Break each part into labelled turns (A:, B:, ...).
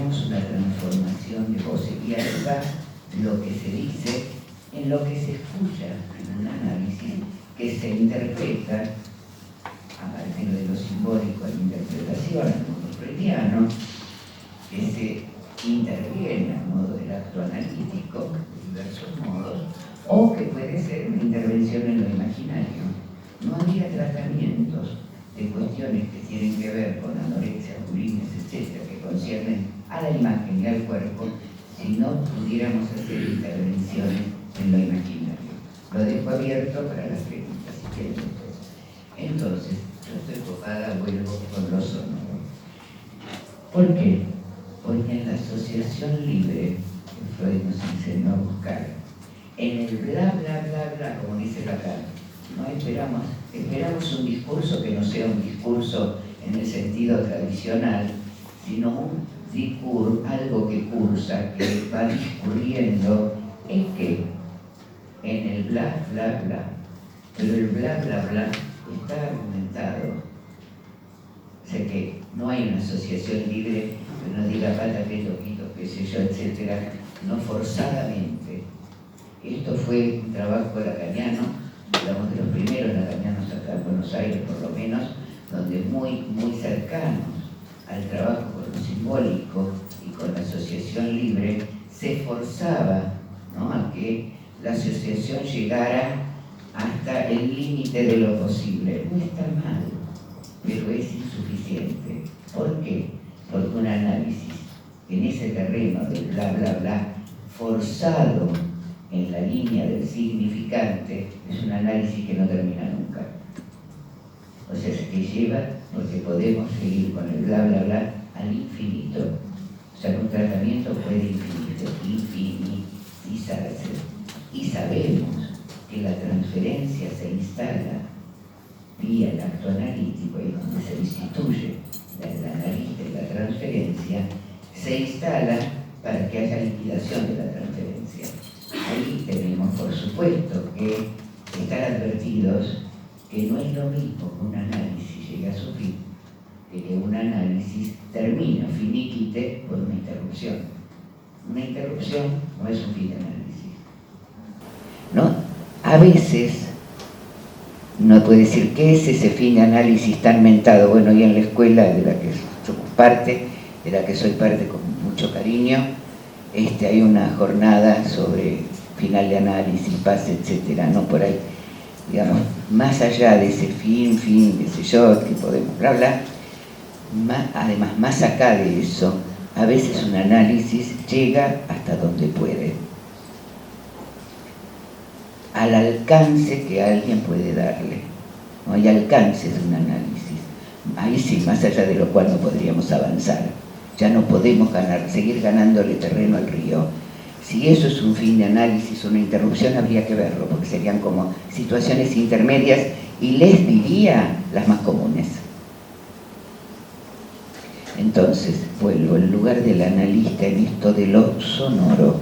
A: logramos una transformación de voz y alza lo que se dice en lo que se escucha en un análisis que se interpreta a partir de lo simbólico en interpretación, en modo freudiano, que se interviene a modo del acto analítico, de diversos modos, o que puede ser una intervención en lo imaginario. No habría tratamientos de cuestiones que tienen que ver con anorexia, bulimias, etcétera, que conciernen a la imagen y al cuerpo, si no pudiéramos hacer intervenciones en lo imaginario. Lo dejo abierto para las preguntas, si quieren ustedes. Entonces, yo estoy copada, vuelvo con lo sonoro. ¿Por qué? Porque en la asociación libre que Freud nos enseñó a buscar, en el bla, bla, bla, bla, como dice Lacan, no esperamos un discurso que no sea un discurso en el sentido tradicional, sino un discurso, algo que cursa, que va discurriendo, es que en el bla, bla, bla, pero el bla, bla, bla está argumentado. O sea que no hay una asociación libre que no diga pata, que loquito, qué sé yo, etcétera, no forzadamente. Esto fue un trabajo lacaniano, digamos de los primeros lacanianos acá en Buenos Aires por lo menos, donde muy cercanos al trabajo con lo simbólico y con la asociación libre, se forzaba, ¿no?, a que la asociación llegara hasta el límite de lo posible. No está mal, pero es insuficiente. ¿Por qué? Porque un análisis en ese terreno del bla, bla, bla, forzado en la línea del significante, es un análisis que no termina nunca. O sea, es que lleva, porque podemos seguir con el bla, bla, bla al infinito. O sea, un tratamiento puede infinitizarse. Y sabemos que la transferencia se instala vía el acto analítico, y donde se instituye el analista y la transferencia, se instala para que haya liquidación de la transferencia. Ahí tenemos, por supuesto, que estar advertidos que no es lo mismo que un análisis llegue a su fin, que un análisis termine, finiquite, por una interrupción. Una interrupción no es un fin de análisis, ¿no? A veces no puede decir qué es ese fin de análisis tan mentado. Bueno, y en la escuela de la que somos parte, de la que soy parte con mucho cariño, hay una jornada sobre final de análisis, paz, etcétera, ¿no? Por ahí, digamos, más allá de ese fin, qué sé yo, que podemos hablar, además, más acá de eso, a veces un análisis llega hasta donde puede, al alcance que alguien puede darle. No hay alcance de un análisis. Ahí sí, más allá de lo cual no podríamos avanzar. Ya no podemos seguir ganándole terreno al río. Si eso es un fin de análisis, una interrupción, habría que verlo, porque serían como situaciones intermedias, y les diría las más comunes. Entonces, vuelvo, el lugar del analista en esto de lo sonoro,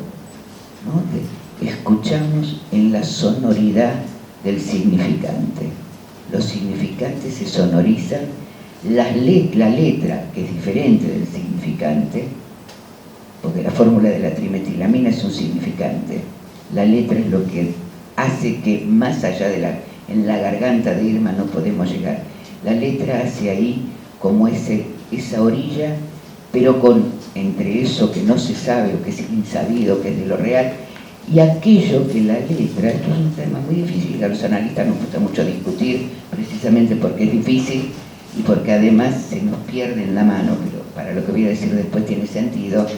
A: ¿no? Escuchamos en la sonoridad del significante. Los significantes se sonorizan, la letra, que es diferente del significante, porque la fórmula de la trimetilamina es un significante. La letra es lo que hace que más allá de en la garganta de Irma no podemos llegar. La letra hace ahí como esa orilla, pero entre eso que no se sabe o que es insabido, que es de lo real, y aquello que la letra, esto es un tema muy difícil, a los analistas nos gusta mucho discutir, precisamente porque es difícil y porque además se nos pierde en la mano, pero para lo que voy a decir después tiene sentido.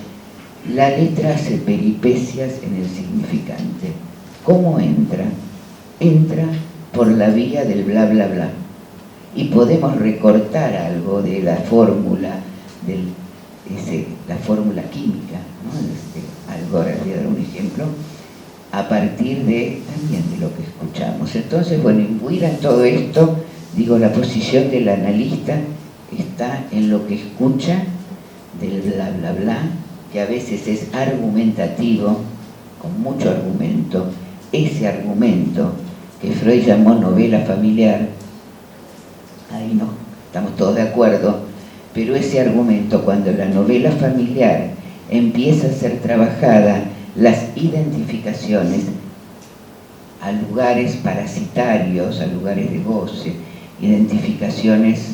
A: La letra hace peripecias en el significante. ¿Cómo entra? Entra por la vía del bla, bla, bla. Y podemos recortar algo de la fórmula, la fórmula química, ¿no? Algo, ahora voy a dar un ejemplo, a partir también de lo que escuchamos. Entonces, bueno, imbuida en todo esto, digo, la posición del analista está en lo que escucha del bla, bla, bla, que a veces es argumentativo, con mucho argumento. Ese argumento que Freud llamó novela familiar, ahí no, estamos todos de acuerdo, pero ese argumento, cuando la novela familiar empieza a ser trabajada, las identificaciones a lugares parasitarios, a lugares de goce, identificaciones,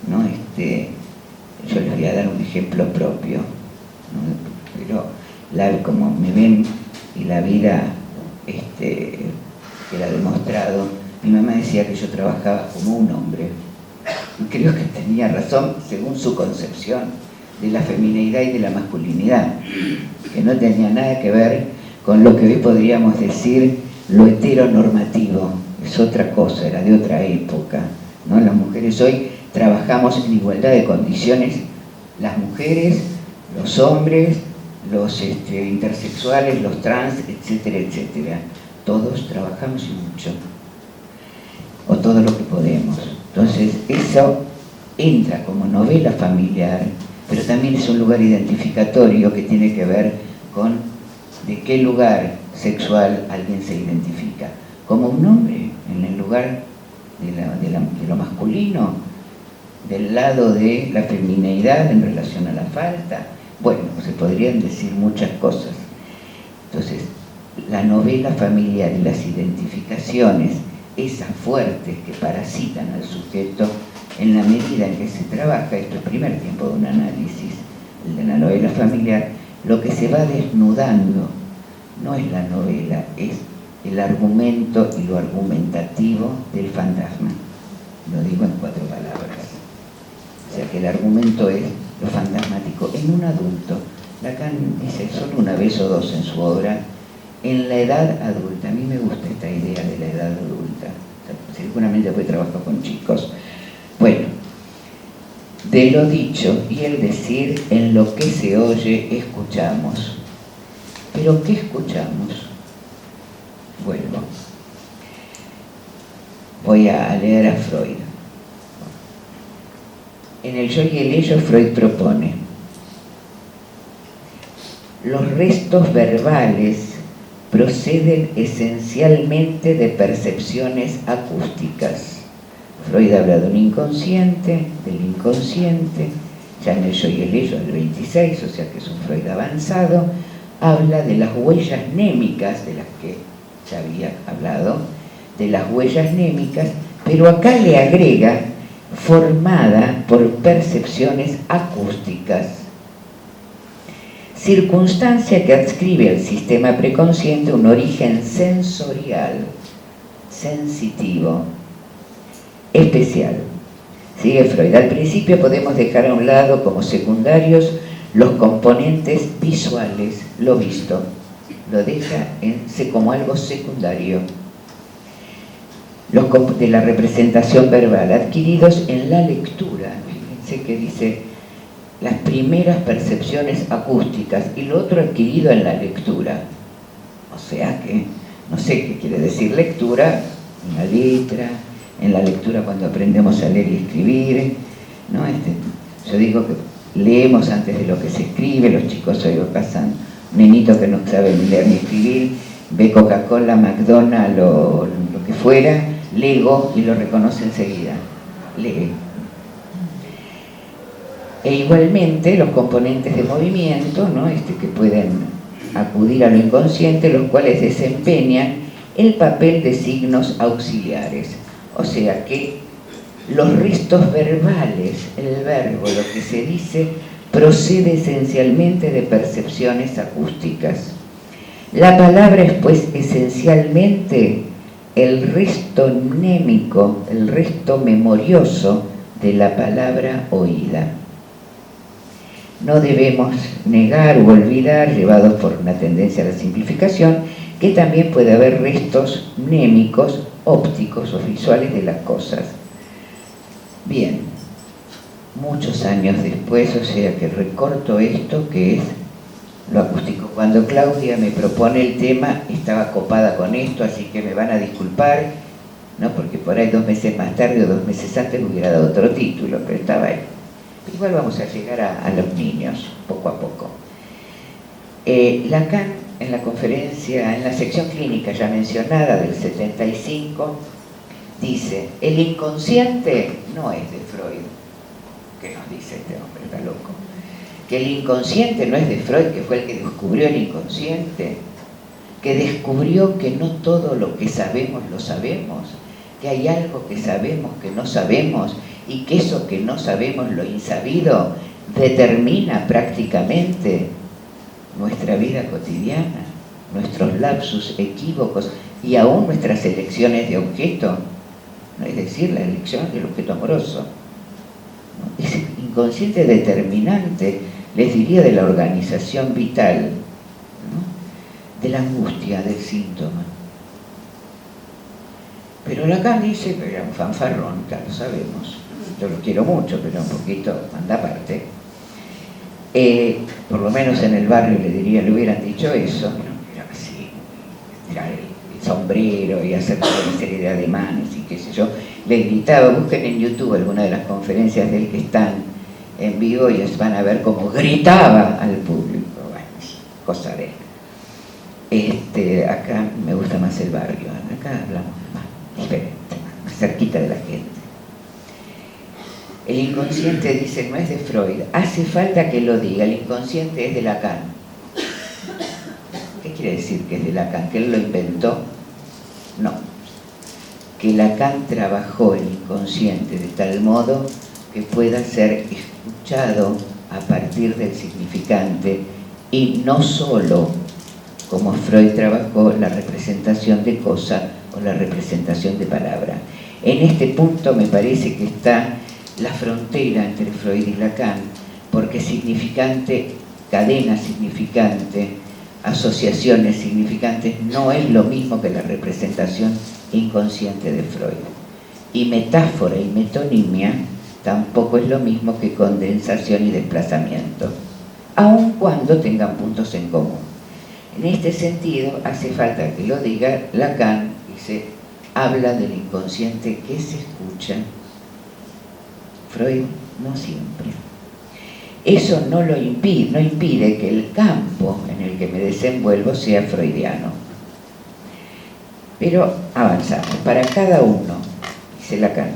A: ¿no? Yo les voy a dar un ejemplo propio, ¿no? Pero como me ven y la vida que la ha demostrado, mi mamá decía que yo trabajaba como un hombre. Y creo que tenía razón según su concepción de la feminidad y de la masculinidad, que no tenía nada que ver con lo que hoy podríamos decir lo heteronormativo. Es otra cosa, era de otra época, ¿no? Las mujeres hoy trabajamos en igualdad de condiciones, las mujeres, los hombres, los intersexuales, los trans, etcétera, etcétera. Todos trabajamos y mucho, o todo lo que podemos. Entonces, eso entra como novela familiar, pero también es un lugar identificatorio que tiene que ver con de qué lugar sexual alguien se identifica. Como un hombre, en el lugar de lo masculino, del lado de la femineidad en relación a la falta. Bueno, se podrían decir muchas cosas. Entonces, la novela familiar y las identificaciones, esas fuertes que parasitan al sujeto, en la medida en que se trabaja, esto es el primer tiempo de un análisis, el de la novela familiar, lo que se va desnudando no es la novela, es el argumento y lo argumentativo del fantasma. Lo digo en 4 palabras. O sea que el argumento es lo fantasmático. En un adulto, Lacan dice solo una vez o dos en su obra, en la edad adulta. A mí me gusta esta idea de la edad adulta. O sea, seguramente después trabajo con chicos. Bueno, de lo dicho y el decir, en lo que se oye, escuchamos. ¿Pero qué escuchamos? Vuelvo. Voy a leer a Freud. En el Yo y el Ello, Freud propone: los restos verbales proceden esencialmente de percepciones acústicas. Freud habla de un inconsciente, del inconsciente, ya en el Yo y el Ello del 26, o sea que es un Freud avanzado, habla de las huellas némicas, de las que ya había hablado, de las huellas némicas, pero acá le agrega formada por percepciones acústicas, circunstancia que adscribe al sistema preconsciente un origen sensorial, sensitivo, especial. Sigue Freud: al principio podemos dejar a un lado como secundarios los componentes visuales, lo visto, lo deja como algo secundario, los de la representación verbal, adquiridos en la lectura. Fíjense que dice las primeras percepciones acústicas y lo otro adquirido en la lectura. O sea que, no sé qué quiere decir lectura, en la letra, en la lectura cuando aprendemos a leer y escribir, ¿no? Yo digo que leemos antes de lo que se escribe. Los chicos hoy pasan, un nenito que no sabe ni leer ni escribir, ve Coca-Cola, McDonald's o lo que fuera, Lego, y lo reconoce enseguida, lee. E igualmente los componentes de movimiento, ¿no? Que pueden acudir a lo inconsciente, los cuales desempeñan el papel de signos auxiliares. O sea que los restos verbales, el verbo, lo que se dice, procede esencialmente de percepciones acústicas. La palabra es pues esencialmente el resto mnémico, el resto memorioso de la palabra oída. No debemos negar o olvidar, llevados por una tendencia a la simplificación, que también puede haber restos mnémicos, ópticos o visuales de las cosas. Bien, muchos años después, o sea que recorto esto que es lo acústico. Cuando Claudia me propone el tema, estaba copada con esto, así que me van a disculpar, ¿no? Porque por ahí 2 meses más tarde o 2 meses antes me hubiera dado otro título, pero estaba ahí. Igual vamos a llegar a los niños, poco a poco. Lacan, en la conferencia, en la sección clínica ya mencionada del 75, dice: el inconsciente no es de Freud. ¿qué nos dice este hombre? Está loco. Que el inconsciente no es de Freud, que fue el que descubrió el inconsciente, que descubrió que no todo lo que sabemos lo sabemos, que hay algo que sabemos que no sabemos, y que eso que no sabemos, lo insabido, determina prácticamente nuestra vida cotidiana, nuestros lapsus, equívocos y aún nuestras elecciones de objeto, ¿no? Es decir, la elección del objeto amoroso, ¿no? Es inconsciente determinante, les diría, de la organización vital, ¿no? De la angustia, del síntoma. Pero Lacan dice que era un fanfarrón, ya lo sabemos. Yo lo quiero mucho, pero un poquito anda aparte. Por lo menos en el barrio le hubieran dicho eso, pero así, tirar el sombrero y hacer toda una serie de ademanes y qué sé yo. Le gritaba, busquen en YouTube alguna de las conferencias de él que están en vivo y van a ver cómo gritaba al público. Bueno, cosa de él. Acá me gusta más el barrio, acá hablamos más diferente, más cerquita de la gente. El inconsciente, dice, no es de Freud, hace falta que lo diga, el inconsciente es de Lacan. ¿Qué quiere decir que es de Lacan? ¿Que él lo inventó? No. Que Lacan trabajó el inconsciente de tal modo que pueda ser escuchado a partir del significante y no solo como Freud trabajó la representación de cosa o la representación de palabra. En este punto me parece que está la frontera entre Freud y Lacan, porque significante, cadena significante, asociaciones significantes, no es lo mismo que la representación inconsciente de Freud. Y metáfora y metonimia tampoco es lo mismo que condensación y desplazamiento, aun cuando tengan puntos en común. En este sentido, hace falta que lo diga Lacan, dice, habla del inconsciente que se escucha. Freud no siempre. Eso no impide que el campo en el que me desenvuelvo sea freudiano. Pero avanzamos. Para cada uno, dice Lacan,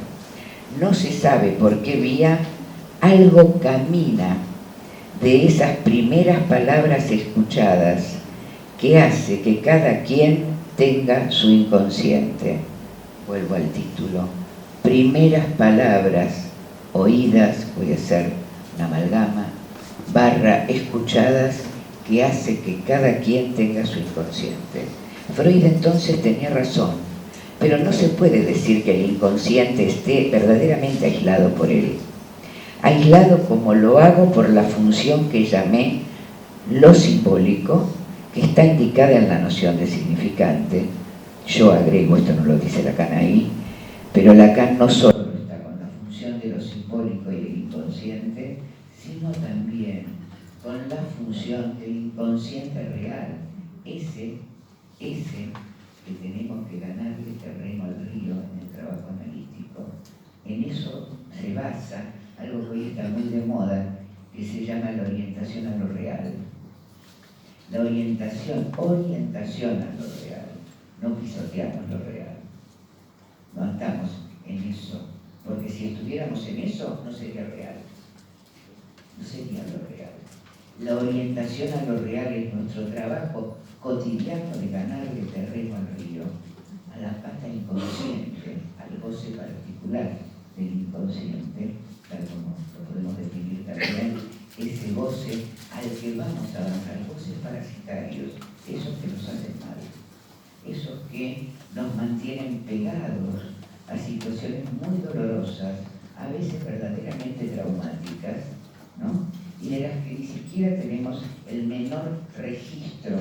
A: no se sabe por qué vía algo camina de esas primeras palabras escuchadas que hace que cada quien tenga su inconsciente. Vuelvo al título. Primeras palabras oídas, voy a hacer una amalgama, / escuchadas, que hace que cada quien tenga su inconsciente. Freud entonces tenía razón, pero no se puede decir que el inconsciente esté verdaderamente aislado por él. Aislado como lo hago por la función que llamé lo simbólico, que está indicada en la noción de significante. Yo agrego, esto no lo dice Lacan ahí, pero Lacan no solo está con la función de lo simbólico y el inconsciente, sino también con la función del inconsciente real, ese que tenemos que ganarle terreno al río en el trabajo analítico. En eso se basa algo que hoy está muy de moda, que se llama la orientación a lo real. La orientación a lo real, no pisoteamos lo real. No estamos en eso, porque si estuviéramos en eso, no sería real. No sería lo real. La orientación a lo real es nuestro trabajo cotidiano de ganarle terreno al río, a la pata inconsciente, al goce particular del inconsciente, tal como lo podemos definir también, ese goce al que vamos a avanzar, goces parasitarios, esos que nos hacen mal, esos que nos mantienen pegados a situaciones muy dolorosas, a veces verdaderamente traumáticas, ¿no? Y de las que ni siquiera tenemos el menor registro,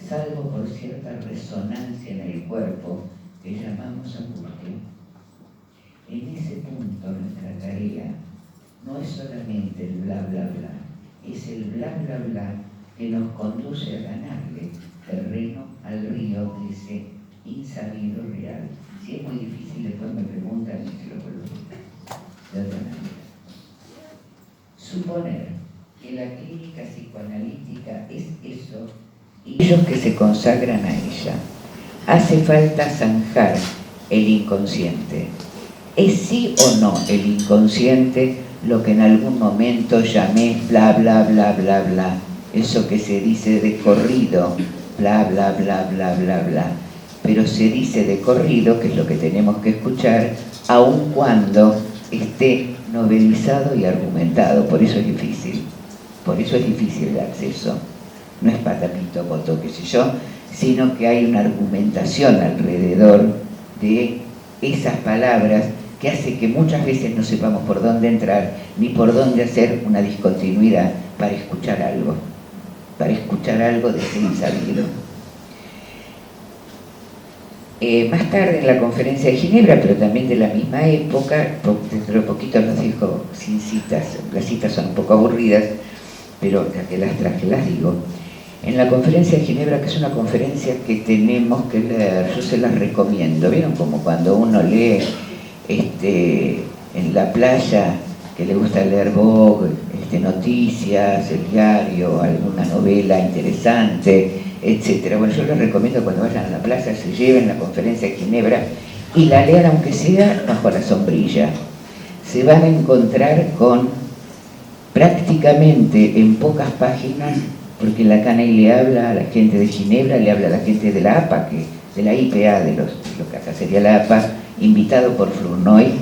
A: salvo por cierta resonancia en el cuerpo que llamamos angustia. En ese punto nuestra tarea no es solamente el bla bla bla, es el bla bla bla que nos conduce a ganarle terreno al río de ese insabido real. Si es muy difícil, después me preguntan y se lo vuelvo de otra manera. Suponer que la clínica psicoanalítica es eso y ellos que se consagran a ella. Hace falta zanjar el inconsciente. ¿Es sí o no el inconsciente lo que en algún momento llamé bla, bla, bla, bla, bla. Eso que se dice de corrido, bla, bla, bla, bla, bla, bla. Pero se dice de corrido, que es lo que tenemos que escuchar, aun cuando esté novelizado y argumentado. Por eso es difícil. Por eso es difícil el acceso. No es patapito, poto, qué sé yo, sino que hay una argumentación alrededor de esas palabras que hace que muchas veces no sepamos por dónde entrar ni por dónde hacer una discontinuidad para escuchar algo de ser insabido. Más tarde en la conferencia de Ginebra, pero también de la misma época, dentro de poquito nos dijo sin citas, las citas son un poco aburridas, pero ya que las traje las digo. En la conferencia de Ginebra, que es una conferencia que tenemos que leer, yo se las recomiendo. ¿Vieron como cuando uno lee en la playa, que le gusta leer Vogue, noticias, el diario, alguna novela interesante, etcétera? Bueno, yo les recomiendo cuando vayan a la playa, se lleven la conferencia de Ginebra y la lean aunque sea bajo la sombrilla. Se van a encontrar con prácticamente en pocas páginas, porque Lacan ahí le habla a la gente de Ginebra, le habla a la gente de la APA, de la IPA, de lo que acá sería la APA, invitado por Flournoy.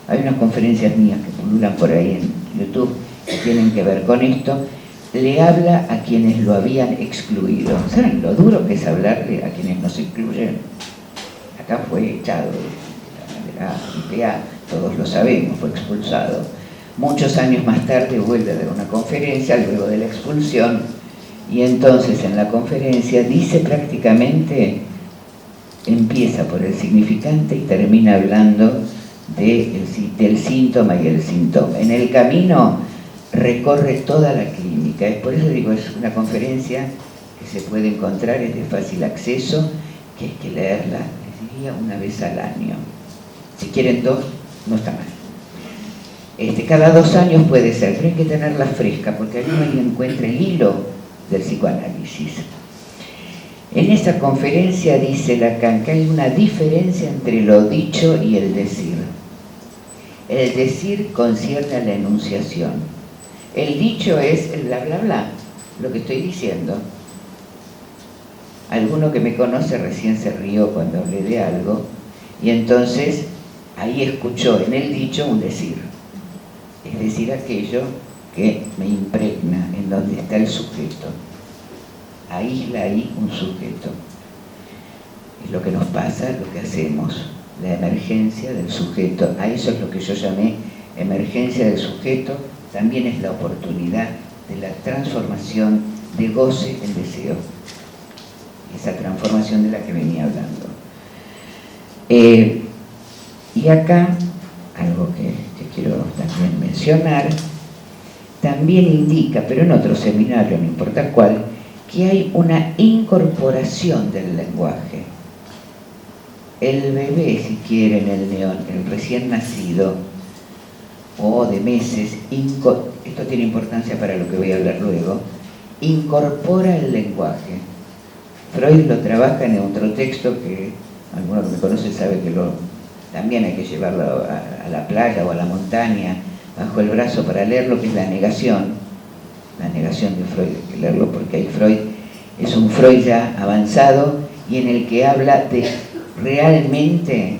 A: Hay unas conferencias mías que pululan por ahí en YouTube que tienen que ver con esto. Le habla a quienes lo habían excluido. ¿Saben lo duro que es hablarle a quienes nos incluyen? Acá fue echado de la IPA, todos lo sabemos, fue expulsado. Muchos años más tarde vuelve a dar una conferencia luego de la expulsión, y entonces en la conferencia dice prácticamente, empieza por el significante y termina hablando del síntoma y el síntoma. En el camino recorre toda la clínica. Por eso digo, es una conferencia que se puede encontrar, es de fácil acceso, que hay que leerla, les diría, una vez al año. Si quieren dos, no está mal. Cada 2 años puede ser, pero hay que tenerla fresca, porque ahí uno encuentra el hilo del psicoanálisis. En esa conferencia dice Lacan que hay una diferencia entre lo dicho y el decir. El decir concierne a la enunciación. El dicho es el bla bla bla, lo que estoy diciendo. Alguno que me conoce recién se rió cuando hablé de algo, y entonces ahí escuchó en el dicho un decir. Es decir, aquello que me impregna, en donde está el sujeto. Aísla ahí un sujeto. Es lo que nos pasa, lo que hacemos, la emergencia del sujeto. A eso es lo que yo llamé emergencia del sujeto. También es la oportunidad de la transformación de goce en deseo. Esa transformación de la que venía hablando. Y acá, algo que quiero también mencionar, también indica, pero en otro seminario, no importa cuál, que hay una incorporación del lenguaje. El bebé, si quieren, el recién nacido, o de meses, esto tiene importancia para lo que voy a hablar luego, incorpora el lenguaje. Freud lo trabaja en otro texto que alguno que me conoce sabe que también hay que llevarlo a la playa o a la montaña bajo el brazo para leerlo, que es la negación de Freud. Hay que leerlo porque ahí Freud es un Freud ya avanzado y en el que habla de realmente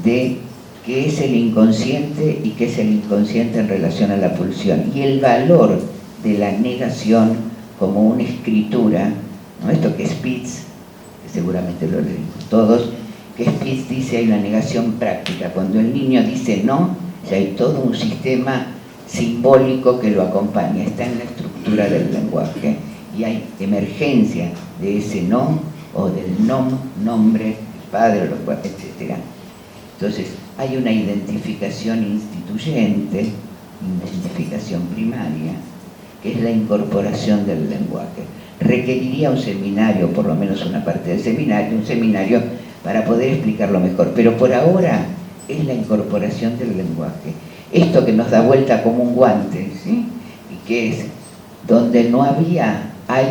A: de qué es el inconsciente y qué es el inconsciente en relación a la pulsión y el valor de la negación como una escritura, ¿no? Esto que Spitz, que seguramente lo leemos todos, que Spitz dice hay una negación práctica. Cuando el niño dice no, ya hay todo un sistema simbólico que lo acompaña, está en la estructura del lenguaje y hay emergencia de ese no o del nombre, el padre, etc. Entonces hay una identificación instituyente, identificación primaria, que es la incorporación del lenguaje. Requeriría un seminario, por lo menos una parte del seminario, un seminario para poder explicarlo mejor, pero por ahora es la incorporación del lenguaje. Esto que nos da vuelta como un guante, ¿sí? Y que es donde no había, hay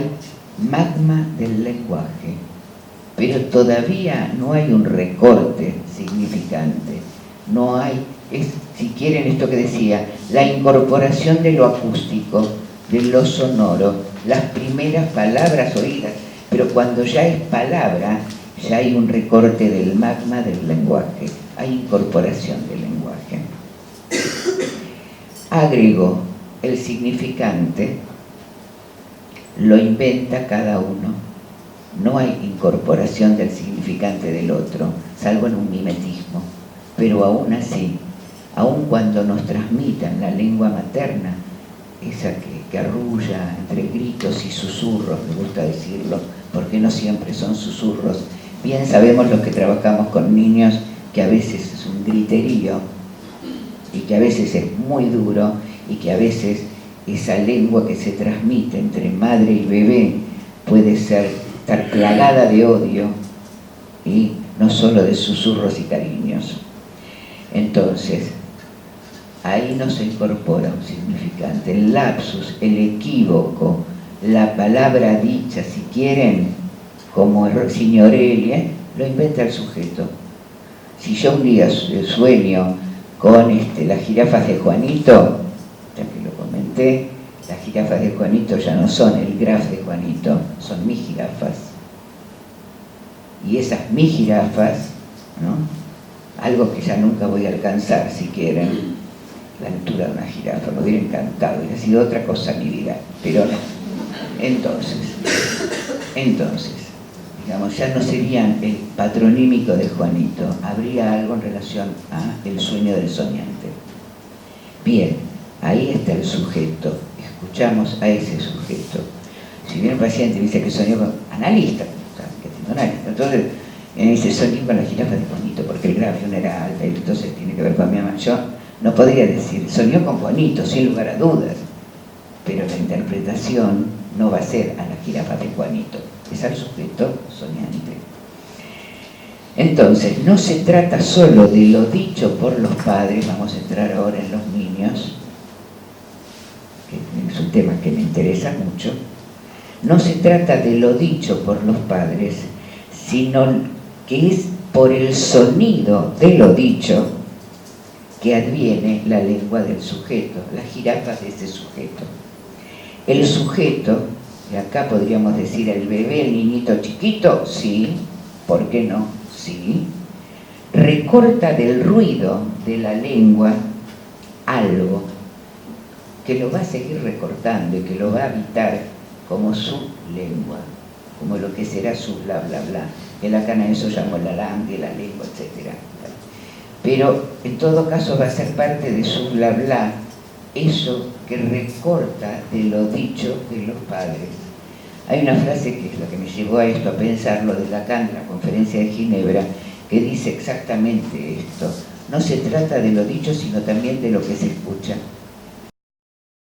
A: magma del lenguaje, pero todavía no hay un recorte significante. no hay, si quieren esto que decía, la incorporación de lo acústico, de lo sonoro, las primeras palabras oídas, pero cuando ya es palabra, ya hay un recorte del magma del lenguaje, hay incorporación del lenguaje. Agrego, el significante lo inventa cada uno. No hay incorporación del significante del otro, salvo en un mimetismo. Pero aún así, aun cuando nos transmitan la lengua materna, esa que arrulla entre gritos y susurros, me gusta decirlo, porque no siempre son susurros. Bien sabemos los que trabajamos con niños que a veces es un griterío y que a veces es muy duro y que a veces esa lengua que se transmite entre madre y bebé puede estar plagada de odio y no solo de susurros y cariños. Entonces, ahí nos incorpora un significante, el lapsus, el equívoco, la palabra dicha, si quieren, como el signorelia, lo inventa el sujeto. Si yo un día sueño con las jirafas de Juanito, ya que lo comenté, las jirafas de Juanito ya no son el graf de Juanito, son mis jirafas. Y esas mis jirafas, ¿no? Algo que ya nunca voy a alcanzar, si quieren, la altura de una jirafa, me hubiera encantado, hubiera sido otra cosa mi vida, pero no. Entonces, digamos, ya no serían el patronímico de Juanito, habría algo en relación a el sueño del soñante. Bien, ahí está el sujeto, escuchamos a ese sujeto. Si viene un paciente y dice que soñó con analista, que tengo analista, entonces dice soñé con la jirafa de Juanito, porque el graf de una era alta y entonces tiene que ver con mi mamá. Yo no podría decir, soñó con Juanito, sin lugar a dudas, pero la interpretación no va a ser a la jirafa de Juanito, es al sujeto soñante. Entonces, no se trata solo de lo dicho por los padres, vamos a entrar ahora en los niños, que es un tema que me interesa mucho. No se trata de lo dicho por los padres, sino que es por el sonido de lo dicho que adviene la lengua del sujeto, las jirafas de ese sujeto. El sujeto, y acá podríamos decir el bebé, el niñito chiquito, sí, ¿por qué no? Sí, recorta del ruido de la lengua algo que lo va a seguir recortando y que lo va a habitar como su lengua, como lo que será su bla bla bla. En la cana eso llamó la langue, la lengua, etc. Pero en todo caso va a ser parte de su bla bla, eso que recorta de lo dicho de los padres. Hay una frase que es lo que me llevó a esto, a pensarlo, de Lacan, de la Conferencia de Ginebra, que dice exactamente esto. No se trata de lo dicho, sino también de lo que se escucha.